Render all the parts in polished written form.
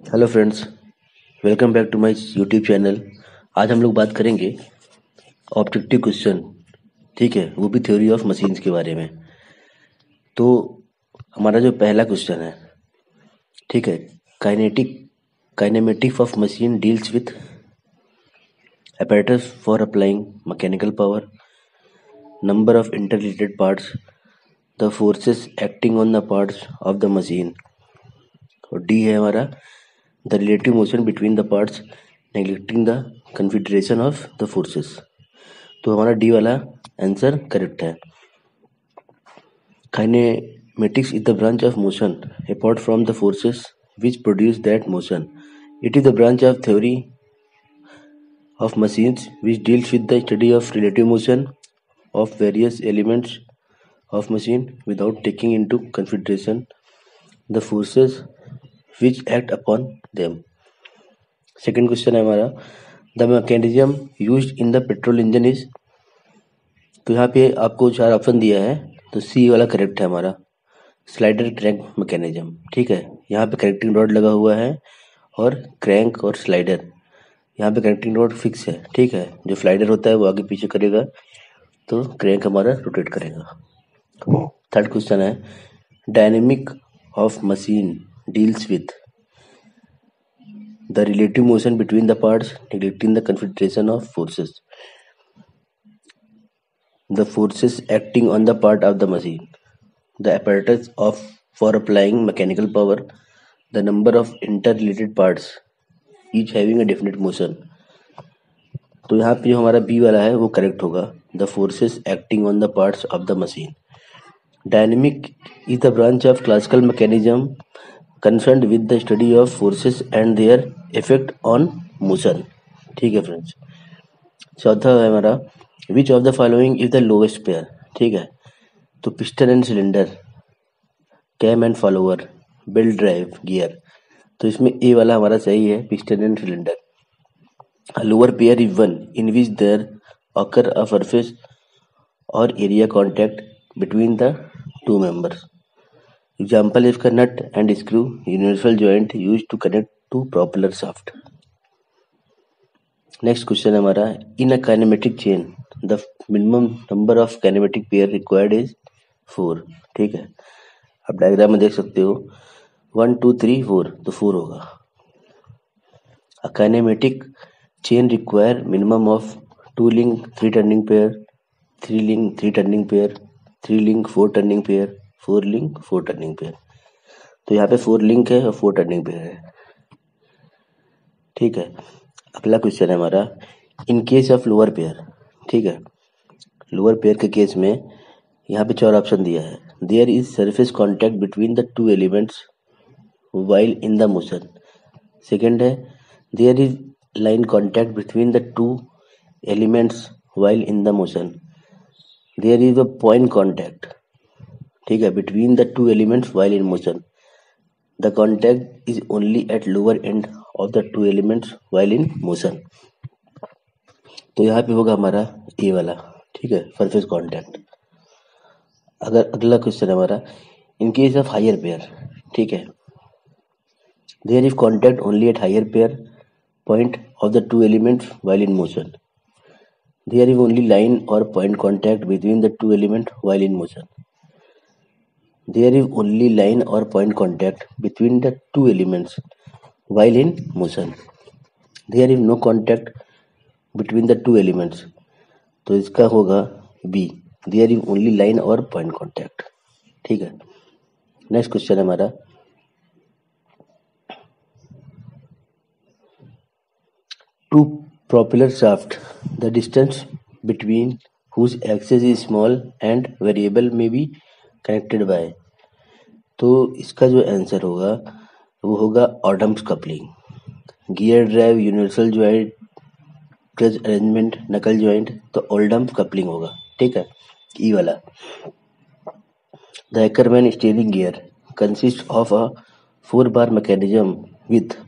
Hello friends, welcome back to my YouTube channel. आज हम लोग बात करेंगे ऑब्जेक्टिव क्वेश्चन, ठीक है, वो भी थ्योरी ऑफ मशीन्स के बारे में। तो हमारा जो पहला क्वेश्चन है, ठीक है, kinematics of machine deals with apparatus for applying mechanical power, number of interrelated parts, the forces acting on the parts of the machine. और डी है हमारा the relative motion between the parts neglecting the confederation of the forces. तो हमारा D वाला answer correct है। Kinematics is the branch of motion apart from the forces which produce that motion. It is the branch of theory of machines which deals with the study of relative motion of various elements of machine without taking into consideration the forces which act upon them. Second question है हमारा the mechanism used in the petrol engine is। तो यहाँ पे आपको चार option दिया है, तो सी वाला करेक्ट है हमारा, स्लाइडर क्रैंक मैकेनिज्म। ठीक है, यहाँ पे कनेक्टिंग रॉड लगा हुआ है और क्रैंक और स्लाइडर, यहाँ पे कनेक्टिंग रॉड फिक्स है। ठीक है, जो स्लाइडर होता है वो आगे पीछे करेगा तो क्रैंक हमारा रोटेट करेगा। थर्ड क्वेश्चन है dynamic of machine deals with the relative motion between the parts neglecting the confederation of forces, the forces acting on the part of the machine, the apparatus of for applying mechanical power, the number of interrelated parts, each having a definite motion। तो यहाँ पे जो हमारा B वाला है वो correct होगा, the forces acting on the parts of the machine. Dynamic is the branch of classical mechanism concerned with the study of forces and their effect on motion. ठीक है फ्रेंड्स। चौथा है हमारा which of the following is the lowest pair. ठीक है, तो piston and cylinder, cam and follower, belt drive, gear. तो इसमें ए वाला हमारा सही है, piston and cylinder. Lower pair is one in which there occur a surface और area contact between the two members. Example इसका nut and screw, universal joint use to connect two propeller shaft. Next question है हमारा in a kinematic chain the minimum number of kinematic pair required is 4। ठीक है, आप diagram में देख सकते हो 1 2 3 4, तो 4 होगा। A kinematic chain require minimum of 2 link 3 turning pair, 3 link 3 turning pair, 3 link 4 turning pair, 4 link 4 turning pair. तो यहाँ पे 4 लिंक है और 4 टर्निंग पेयर है। ठीक है, अगला क्वेश्चन है हमारा in case of lower pair. ठीक है, लोअर पेयर के केस में यहाँ पे 4 ऑप्शन दिया है। There is surface contact between the two elements while in the motion. Second है there is line contact between the two elements while in the motion. There is a point contact, ठीक है, between the two elements while in motion. The contact is only at lower end of the two elements while in motion. तो यहाँ पे होगा हमारा ए वाला, ठीक है, सरफेस कॉन्टैक्ट। अगर अगला क्वेश्चन है हमारा in case of higher pair. ठीक है, there is contact only at higher pair point of the two elements while in motion. There is only line or point contact between the two elements while in motion. There is only line or point contact between the two elements while in motion. There is no contact between the two elements. तो इसका होगा B, there is only line और point contact. ठीक है, next question है हमारा to propeller shaft, the distance between whose axis is small and variable may be connected by। तो इसका जो आंसर होगा वो होगा Oldham's coupling. Gear drive, universal joint, clutch arrangement, knuckle joint, तो ऑडम्स कपलिंग होगा। ठीक है, ई वाला। The Ackermann steering gear consist of a 4 bar mechanism with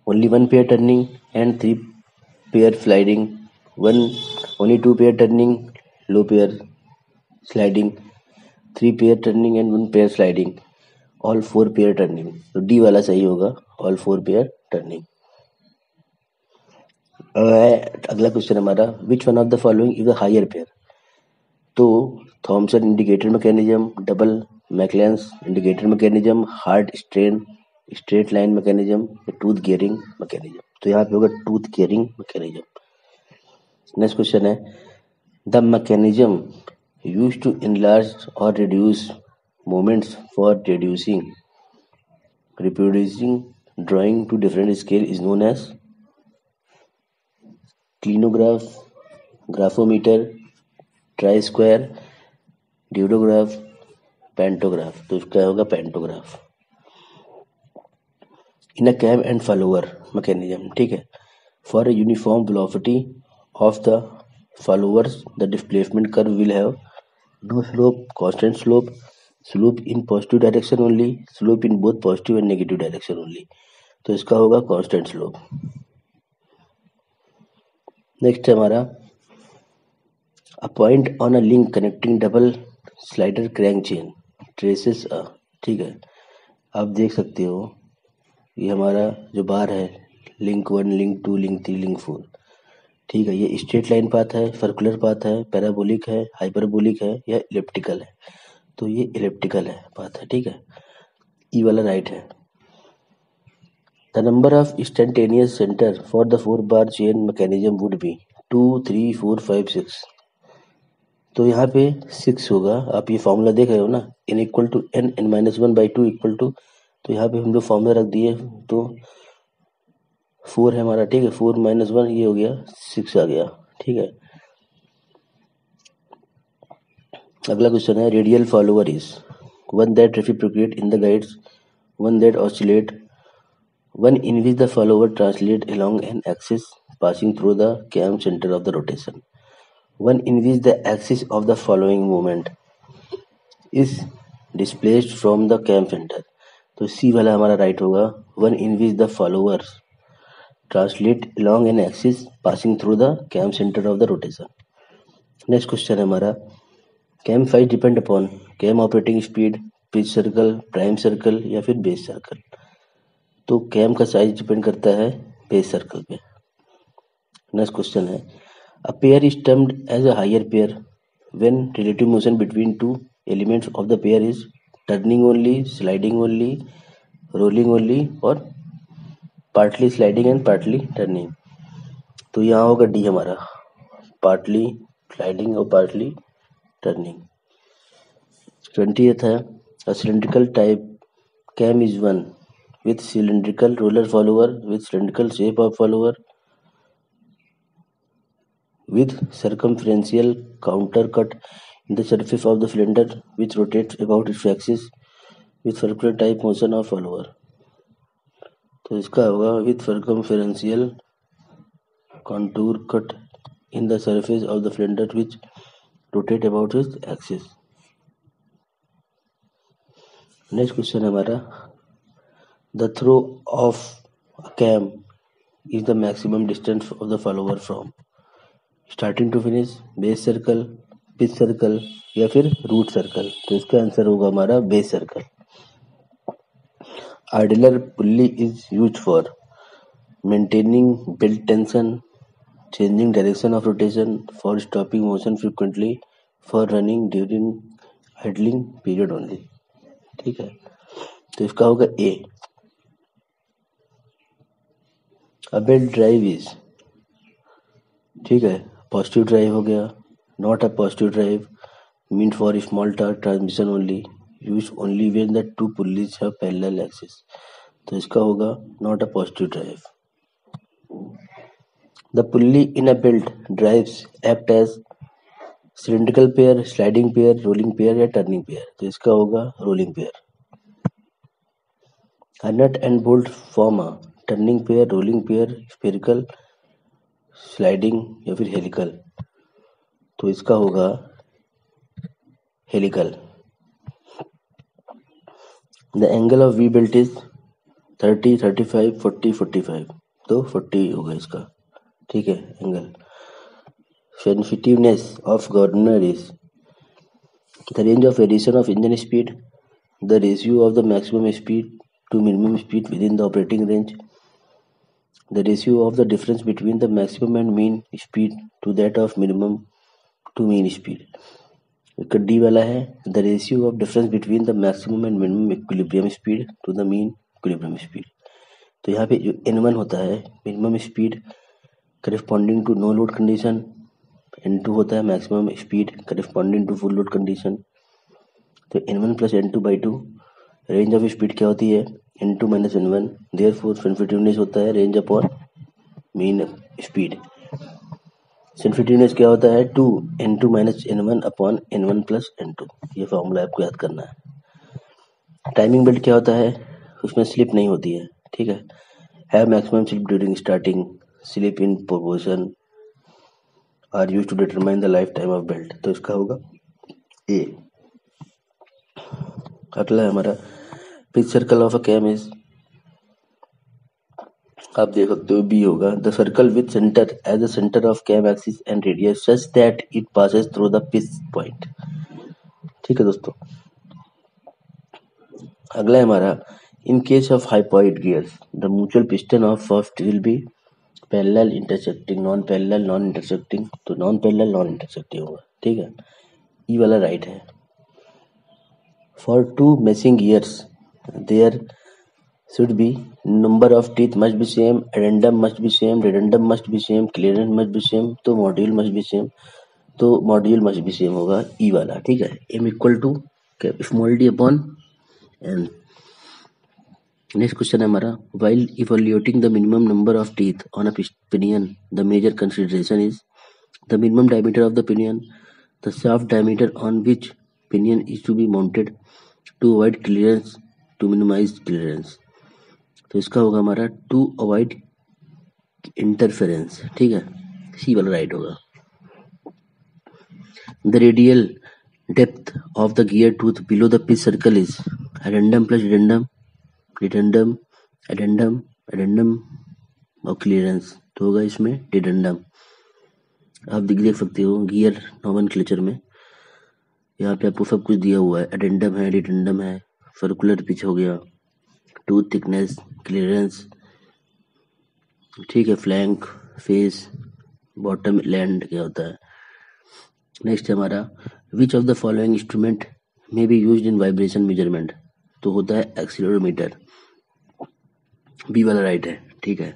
only 1 pair turning and 3 pair sliding, only 2 pair turning, low pair sliding, 3 pair turning and 1 pair sliding, all four pair turning, तो D वाला सही होगा, all four pair turning. अगला question हमारा, which one of the following is a higher pair. तो Thomson indicator mechanism, Dobbie McInnes indicator mechanism, Hart straight line mechanism, tooth gearing mechanism. तो यहाँ पे होगा tooth gearing mechanism. Next question है, the mechanism use to enlarge or reduce moments for reproducing drawing to different scale is known as clinograph, graphometer, try square, duograph, pantograph. तो इसका होगा pantograph. In a cam and follower mechanism, ठीक है, for a uniform velocity of the followers the displacement curve will have no slope, constant slope, slope in positive direction only, slope in both positive and negative direction only। तो इसका होगा constant slope। Next है हमारा, a point on a link connecting double slider crank chain traces a, ठीक है, आप देख सकते हो ये हमारा जो बार है, लिंक 1, लिंक 2, लिंक 3, लिंक 4, ठीक है, ये स्ट्रेट लाइन पाथ है, सर्कुलर पाथ है, पैराबोलिक है, हाइपरबोलिक है या इलिप्टिकल है। तो ये इलिप्टिकल है पाथ है, ठीक है, ई वाला राइट है। The number of instantaneous centre for the 4 bar chain mechanism would be 2, 3, 4, 5, 6। तो यहाँ पे 6 होगा। आप ये फॉर्मूला देख रहे हो ना, n equal to n minus 1/2 equal to, तो यहाँ पे हम लोग फॉर्मूला रख दिए, तो 4 है हमारा, ठीक है, 4 माइनस 1 ये हो गया 6 आ गया, ठीक है। अगला क्वेश्चन है, radial follower is one that reciprocate in the guides, one that oscillate, one in which the follower translate along an axis passing through the cam center of the rotation, one in which the axis of the following movement is displaced from the cam center। तो सी वाला हमारा right होगा, one in which the followers translate along an axis passing through the cam center of the rotation। Next question है हमारा, cam size depend upon cam operating speed, pitch circle, prime circle या फिर base circle. तो cam का size depend करता है base circle पे। Next question है, a pair is termed as a higher pair when relative motion between two elements of the pair is turning only, sliding only, rolling only और partly sliding and partly turning। तो यहाँ होगा D हमारा, partly sliding और partly turning। 20th है, a cylindrical type cam is one with cylindrical roller follower with cylindrical shape of follower with circumferential counter cut in the surface of the cylinder which rotates about its axis with circular type motion of follower। तो इसका होगा with circumferential contour cut in the surface of the cylinder which rotate about its axis। Next question हमारा, the throw of a cam is the maximum distance of the follower from starting to finish, base circle, pitch circle या फिर root circle. तो इसका answer होगा हमारा base circle. Idler pulley is used for maintaining belt tension, changing direction of rotation, for stopping motion frequently, for running during idling period only, ठीक है। तो इसका होगा A. A belt drive is, ठीक है, पॉजिटिव ड्राइव हो गया, not a positive drive, mean for small torque transmission only, use only when the two pulleys have parallel axis. तो इसका होगा not a positive drive. The pulley in a belt drives act as cylindrical pair, sliding pair, rolling pair या turning pair. तो इसका होगा rolling pair. A nut and bolt form a turning pair, rolling pair, spherical, sliding या फिर helical. तो इसका होगा helical. The angle of V belt is 30, 35, 40, 45। तो 40 होगा इसका, ठीक है, angle. Sensitiveness of governor is the range of variation of engine speed, the ratio of the maximum speed to minimum speed within the operating range, the ratio of the difference between the maximum and mean speed to that of minimum to mean speed. एक D वाला है the ratio of difference between the maximum and minimum equilibrium speed to the mean equilibrium speed. तो यहाँ पे जो n1 होता है minimum speed corresponding to no load condition, n2 होता है maximum speed corresponding to full load condition. तो n1 plus n2 by 2 range of speed क्या होती है n2 minus n1, therefore sensitiveness होता है range upon mean speed. Sensitiveness क्या होता है 2 n2 minus n1 upon n1 plus n2. ये फॉर्मूला आपको याद करना है. टाइमिंग बेल्ट क्या होता है उसमें स्लिप नहीं होती है, ठीक है. Have maximum slip during starting, slip in proportion are used to determine the life time of belt. तो इसका होगा ए. अगला है हमारा pitch circle of a cam is, आप देख सकते हो बी होगा. The circle with centre as the centre of cam axis and radius such that it passes through the pitch point. ठीक है दोस्तों. अगला है हमारा in case of hypoid gears the mutual piston of first will be parallel intersecting, non parallel, non intersecting. तो non parallel non intersecting होगा, ठीक है. ई वाला राइट है. For two matching gears, there should be number of teeth must be same, addendum must be same, redundum must be same, clearance must be same. तो module must be same, तो module must be same होगा E वाला, ठीक है. m equal to small d upon n. Next question है हमारा while evaluating the minimum number of teeth on a pinion, the major consideration is the minimum diameter of the pinion, the shaft diameter on which pinion is to be mounted, to avoid clearance, to minimize clearance. तो इसका होगा हमारा to avoid interference, ठीक है. सी वाला right होगा. The radial depth of the gear tooth below the pitch circle is addendum plus addendum, dedundum, addendum, addendum और clearance. तो होगा इसमें dedundum. आप देख सकते हो गियर नोमेनक्लेचर में यहाँ पे आपको सब कुछ दिया हुआ है. एडेंडम है, डिडेंडम है, सर्कुलर पिच हो गया, टूथ थिकनेस, क्लियरेंस, ठीक है, फ्लैंक, फेस, बॉटम, लैंड क्या होता है. नेक्स्ट है हमारा which of the following instrument may be used in vibration measurement. तो होता है एक्सीलरोमीटर. बी वाला राइट है, ठीक है.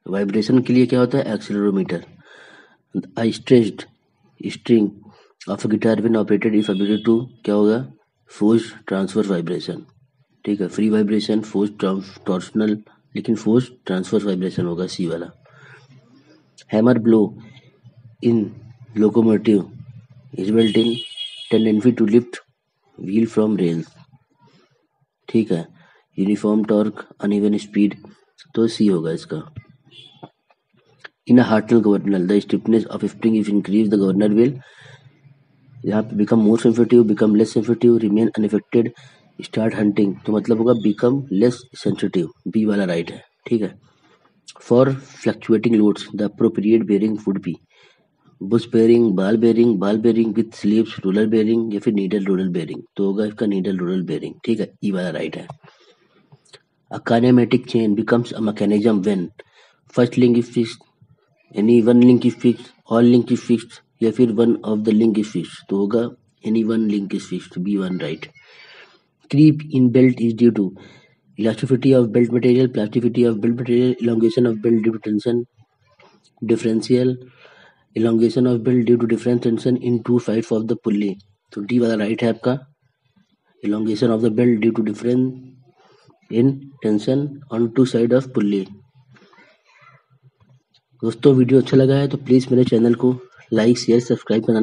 वाइब्रेशन के लिए क्या होता है accelerometer. I stretched string of a guitar when operated if ability to क्या होगा फोर्स ट्रांसफर वाइब्रेशन, ठीक है. फ्री वाइब्रेशन, फोर्स टॉर्शनल, लेकिन फोर्स ट्रांसफर वाइब्रेशन होगा सी वाला. Hammer blow in locomotive result in tendency to lift wheel from rails, ठीक है. Uniform torque, uneven speed, तो सी होगा इसका. In a Hartnell governor the stiffness of spring if increase the governor will, यहाँ पे become more sensitive, become less sensitive, remain unaffected, start hunting. तो मतलब होगा बिकम लेस सेंसिटिव. बी वाला right है, ठीक है. For fluctuating loads the appropriate bearing would be bush bearing, ball bearing with sleeves, roller bearing या फिर needle roller bearing. तो होगा इसका नीडल रोलर बेयरिंग, ठीक है. ई वाला राइट है. A kinematic chain becomes a mechanism when first link is fixed, any one link is fixed, all link is fixed या फिर one of the link is fixed. तो होगा any one link is fixed. B one right. Creep in belt is due to elasticity of belt material, plasticity of belt material, elongation of belt due to tension, differential elongation of belt due to different tension in two sides of the pulley. तो D वाला right है आपका. elongation of the belt due to difference in tension on two side of pulley. दोस्तों video अच्छा लगा है तो please मेरे चैनल को लाइक शेयर सब्सक्राइब करना